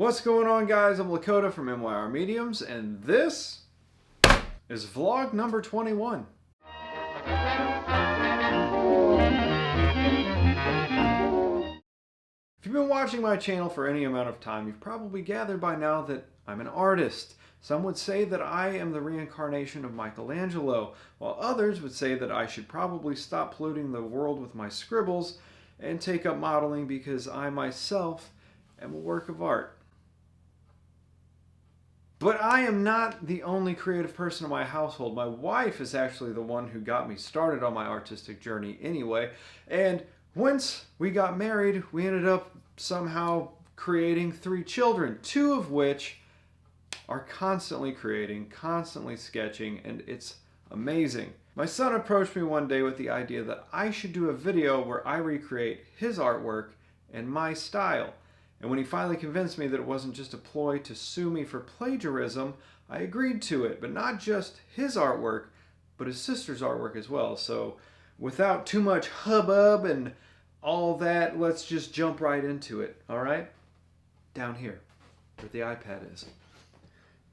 What's going on, guys? I'm Lakota from Meyer Mediums, and this is vlog number 21. If you've been watching my channel for any amount of time, you've probably gathered by now that I'm an artist. Some would say that I am the reincarnation of Michelangelo, while others would say that I should probably stop polluting the world with my scribbles and take up modeling because I myself am a work of art. But I am not the only creative person in my household. My wife is actually the one who got me started on my artistic journey anyway. And once we got married, we ended up somehow creating 3 children, 2 of which are constantly creating, constantly sketching, and it's amazing. My son approached me one day with the idea that I should do a video where I recreate his artwork in my style. And when he finally convinced me that it wasn't just a ploy to sue me for plagiarism, I agreed to it, but not just his artwork, but his sister's artwork as well. So without too much hubbub and all that, let's just jump right into it, all right? Down here, where the iPad is.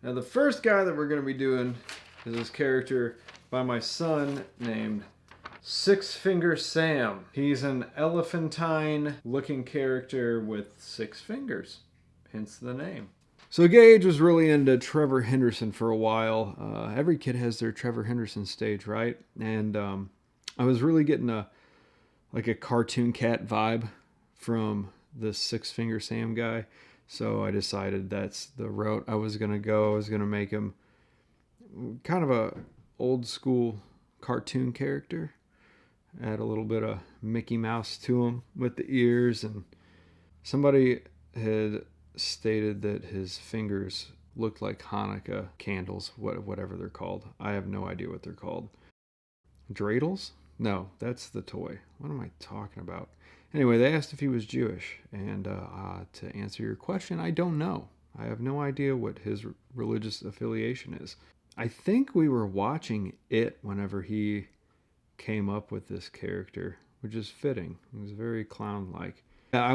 Now the first guy that we're going to be doing is this character by my son named Six Finger Sam. He's an elephantine looking character with 6 fingers, hence the name. So Gage was really into Trevor Henderson for a while. Every kid has their Trevor Henderson stage, right? And I was really getting a cartoon cat vibe from this Six Finger Sam guy. So I decided that's the route I was going to go. I was going to make him kind of a old school cartoon character. Add a little bit of Mickey Mouse to him with the ears, and somebody had stated that his fingers looked like Hanukkah candles, whatever they're called. I have no idea what they're called. Dreidels? No, that's the toy. What am I talking about? Anyway, they asked if he was Jewish, and to answer your question, I don't know. I have no idea what his religious affiliation is. I think we were watching it whenever he came up with this character, which is fitting. It was very clown-like. I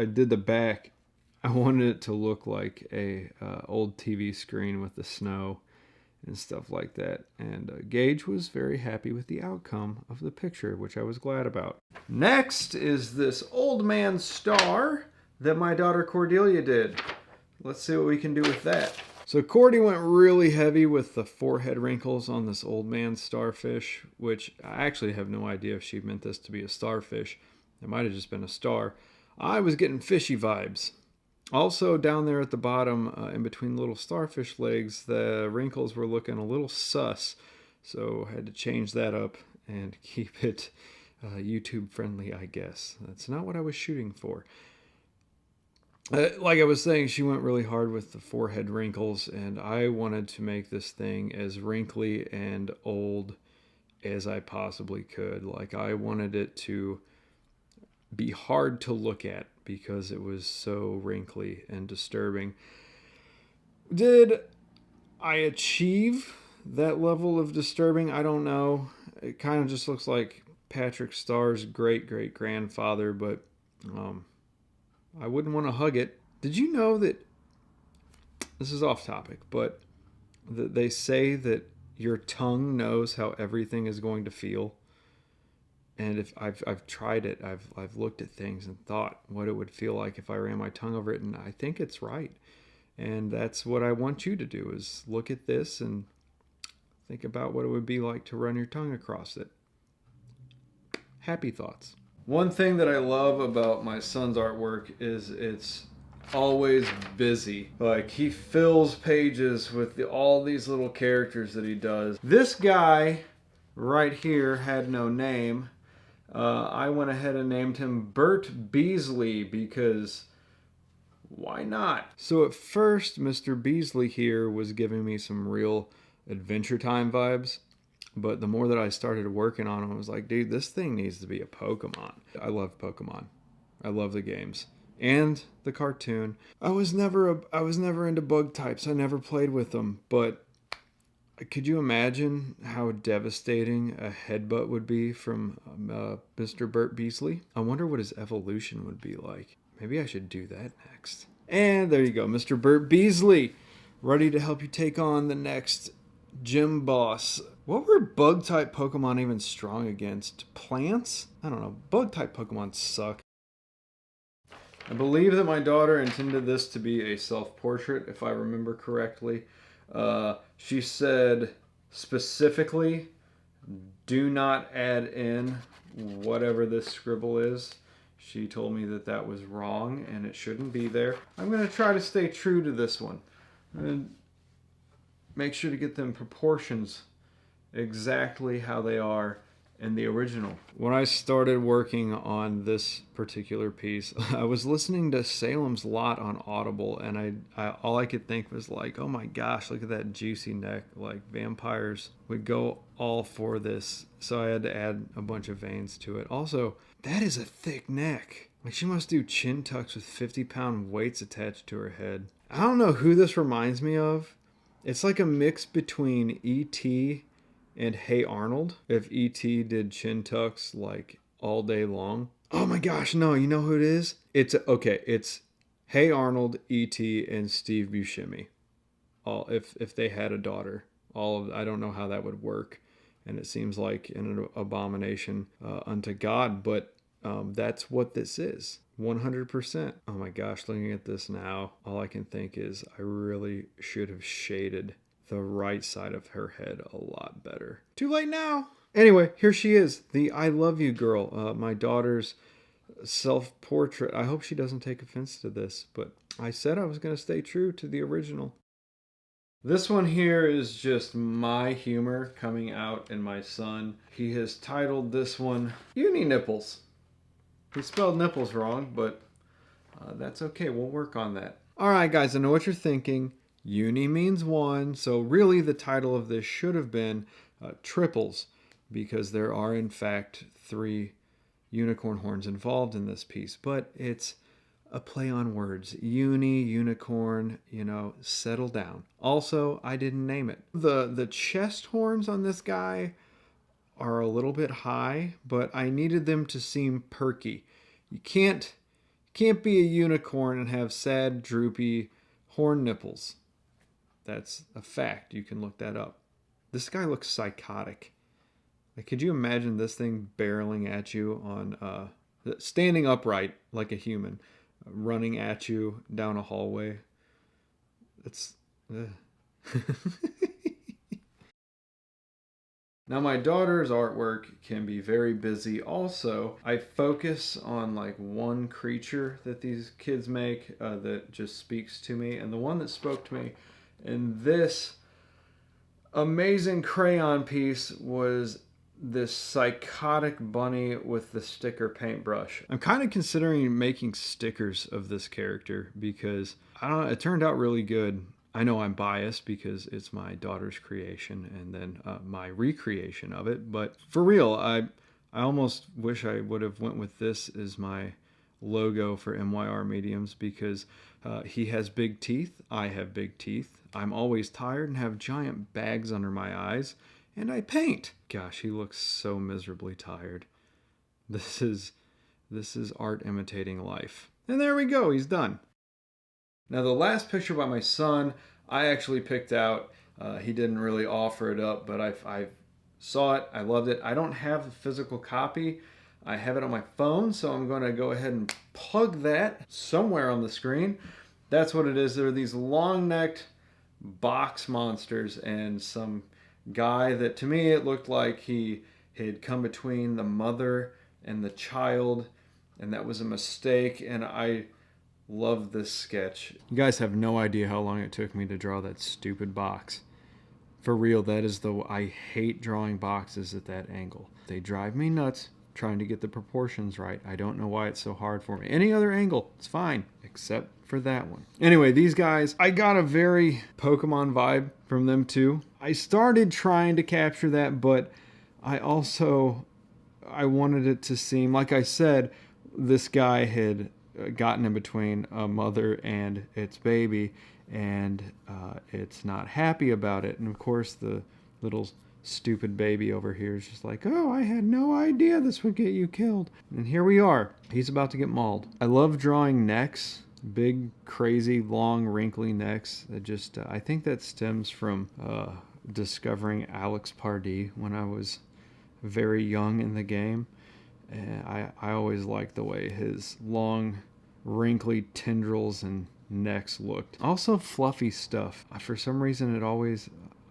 did the back. I wanted it to look like a old TV screen with the snow and stuff like that. And Gage was very happy with the outcome of the picture, which I was glad about. Next is this old man star that my daughter Cordelia did. Let's see what we can do with that. So Cordy went really heavy with the forehead wrinkles on this old man starfish, which I actually have no idea if she meant this to be a starfish. It might have just been a star. I was getting fishy vibes. Also down there at the bottom, in between little starfish legs, the wrinkles were looking a little sus. So I had to change that up and keep it YouTube friendly, I guess. That's not what I was shooting for. Like I was saying, she went really hard with the forehead wrinkles, and I wanted to make this thing as wrinkly and old as I possibly could. Like, I wanted it to be hard to look at because it was so wrinkly and disturbing. Did I achieve that level of disturbing? I don't know. It kind of just looks like Patrick Starr's great-great-grandfather, but I wouldn't want to hug it. Did you know that, this is off topic, but that they say that your tongue knows how everything is going to feel? And if I've tried it, I've looked at things and thought what it would feel like if I ran my tongue over it, and I think it's right. And that's what I want you to do, is look at this and think about what it would be like to run your tongue across it. Happy thoughts. One thing that I love about my son's artwork is it's always busy. Like, he fills pages with all these little characters that he does. This guy right here had no name. I went ahead and named him Bert Beasley because why not? So at first, Mr. Beasley here was giving me some real Adventure Time vibes. But the more that I started working on him, I was like, dude, this thing needs to be a Pokemon. I love Pokemon. I love the games and the cartoon. I was never into bug types. I never played with them. But could you imagine how devastating a headbutt would be from Mr. Bert Beasley? I wonder what his evolution would be like. Maybe I should do that next. And there you go, Mr. Burt Beasley, ready to help you take on the next gym boss. What were bug-type Pokemon even strong against? Plants? I don't know. Bug-type Pokemon suck. I believe that my daughter intended this to be a self-portrait, if I remember correctly. She said specifically, do not add in whatever this scribble is. She told me that that was wrong and it shouldn't be there. I'm going to try to stay true to this one. I'm going to make sure to get them proportions exactly how they are in the original. When I started working on this particular piece, I was listening to Salem's Lot on Audible, and I all I could think was like, oh my gosh, look at that juicy neck. Like, vampires would go all for this. So I had to add a bunch of veins to it. Also, that is a thick neck. Like, she must do chin tucks with 50-pound weights attached to her head. I don't know who this reminds me of. It's like a mix between E.T. and Hey Arnold, if E.T. did chin tucks like all day long. Oh my gosh, no, you know who it is? It's Hey Arnold, E.T., and Steve Buscemi. All if they had a daughter. I don't know how that would work. And it seems like an abomination unto God, but that's what this is. 100%. Oh my gosh, looking at this now, all I can think is I really should have shaded the right side of her head a lot better. Too late now. Anyway, here she is, the I love you girl, my daughter's self-portrait. I hope she doesn't take offense to this, but I said I was going to stay true to the original. This one here is just my humor coming out in my son. He has titled this one Uni Nipples. He spelled nipples wrong, but that's okay. We'll work on that. All right, guys, I know what you're thinking. Uni means one, so really the title of this should have been Triples, because there are in fact 3 unicorn horns involved in this piece, but it's a play on words. Uni, unicorn, settle down. Also, I didn't name it. The chest horns on this guy are a little bit high, but I needed them to seem perky. You can't be a unicorn and have sad, droopy horn nipples. That's a fact. You can look that up. This guy looks psychotic. Like, could you imagine this thing barreling at you on, standing upright like a human, running at you down a hallway? It's... Now, my daughter's artwork can be very busy also. I focus on like one creature that these kids make that just speaks to me. And the one that spoke to me in this amazing crayon piece was this psychotic bunny with the sticker paintbrush. I'm kind of considering making stickers of this character because, I don't know, it turned out really good. I know I'm biased because it's my daughter's creation and then my recreation of it. But for real, I almost wish I would have went with this as my logo for MYR Mediums because he has big teeth. I have big teeth. I'm always tired and have giant bags under my eyes. And I paint. Gosh, he looks so miserably tired. This is art imitating life. And there we go. He's done. Now, the last picture by my son, I actually picked out. He didn't really offer it up, but I saw it. I loved it. I don't have a physical copy. I have it on my phone, so I'm going to go ahead and plug that somewhere on the screen. That's what it is. There are these long-necked box monsters and some guy that, to me, it looked like he had come between the mother and the child, and that was a mistake, and I love this sketch. You guys have no idea how long it took me to draw that stupid box. For real, I hate drawing boxes at that angle. They drive me nuts trying to get the proportions right. I don't know why it's so hard for me. Any other angle, it's fine, except for that one. Anyway, these guys, I got a very Pokemon vibe from them too. I started trying to capture that, but I wanted it to seem, like I said, this guy had gotten in between a mother and its baby, and it's not happy about it. And of course, the little stupid baby over here is just like, oh, I had no idea this would get you killed. And here we are. He's about to get mauled. I love drawing necks Big, crazy, long, wrinkly necks. That just, I think that stems from discovering Alex Pardee when I was very young in the game. And I always liked the way his long, wrinkly tendrils and necks looked. Also fluffy stuff. For some reason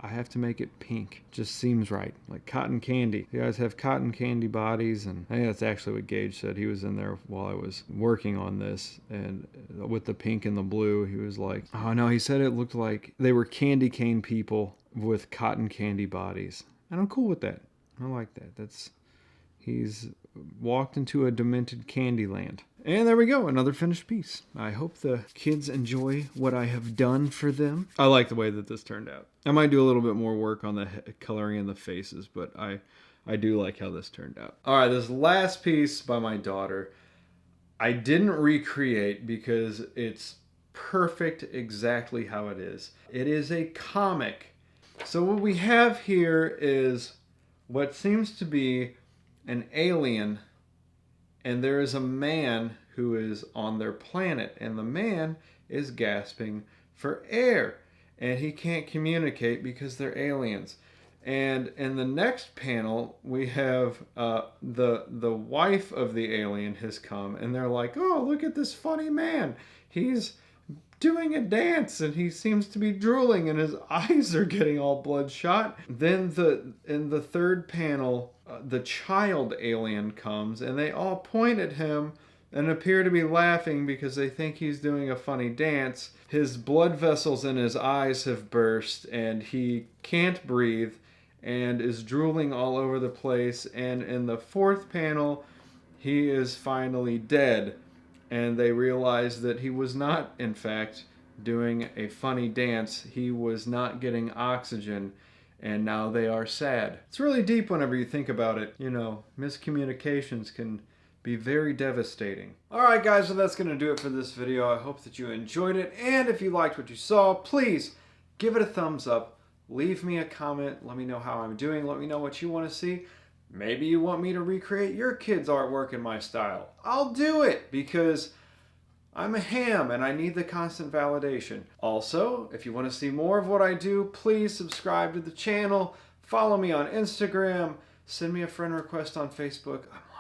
I have to make it pink. Just seems right. Like cotton candy. You guys have cotton candy bodies, and I think that's actually what Gage said. He was in there while I was working on this, and with the pink and the blue, he was like, oh no, he said it looked like they were candy cane people with cotton candy bodies. And I'm cool with that. I like that. He's walked into a demented candy land. And there we go, another finished piece. I hope the kids enjoy what I have done for them. I like the way that this turned out. I might do a little bit more work on the coloring in the faces, but I do like how this turned out. All right, this last piece by my daughter, I didn't recreate because it's perfect exactly how it is. It is a comic. So what we have here is what seems to be an alien, and there is a man who is on their planet, and the man is gasping for air, and he can't communicate because they're aliens. And in the next panel, we have the wife of the alien has come, and they're like, oh, look at this funny man. He's doing a dance, and he seems to be drooling, and his eyes are getting all bloodshot. Then in the third panel, the child alien comes, and they all point at him and appear to be laughing because they think he's doing a funny dance. His blood vessels in his eyes have burst, and he can't breathe and is drooling all over the place. And in the fourth panel, he is finally dead, and they realize that he was not, in fact, doing a funny dance. He was not getting oxygen, and now they are sad. It's really deep whenever you think about it. You know, miscommunications can be very devastating. Alright guys, so that's going to do it for this video. I hope that you enjoyed it, and if you liked what you saw, please give it a thumbs up. Leave me a comment. Let me know how I'm doing. Let me know what you want to see. Maybe you want me to recreate your kids' artwork in my style. I'll do it, because I'm a ham and I need the constant validation. Also, if you want to see more of what I do, please subscribe to the channel, follow me on Instagram, send me a friend request on Facebook. I'm lonely.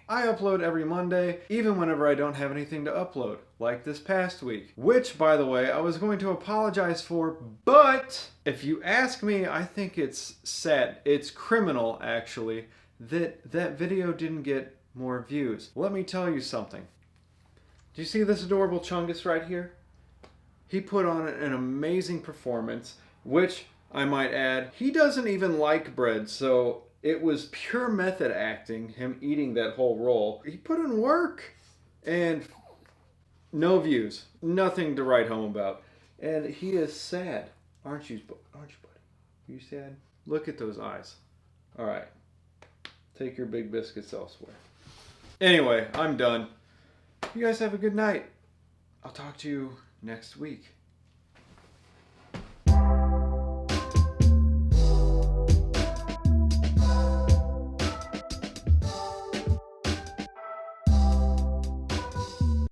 I upload every Monday, even whenever I don't have anything to upload, like this past week. Which, by the way, I was going to apologize for, but if you ask me, I think it's sad. It's criminal, actually, that that video didn't get more views. Let me tell you something. Do you see this adorable Chungus right here? He put on an amazing performance, which, I might add, he doesn't even like bread, so it was pure method acting, him eating that whole roll. He put in work, and no views. Nothing to write home about. And he is sad. Aren't you, buddy? You sad? Look at those eyes. All right. Take your big biscuits elsewhere. Anyway, I'm done. You guys have a good night. I'll talk to you next week.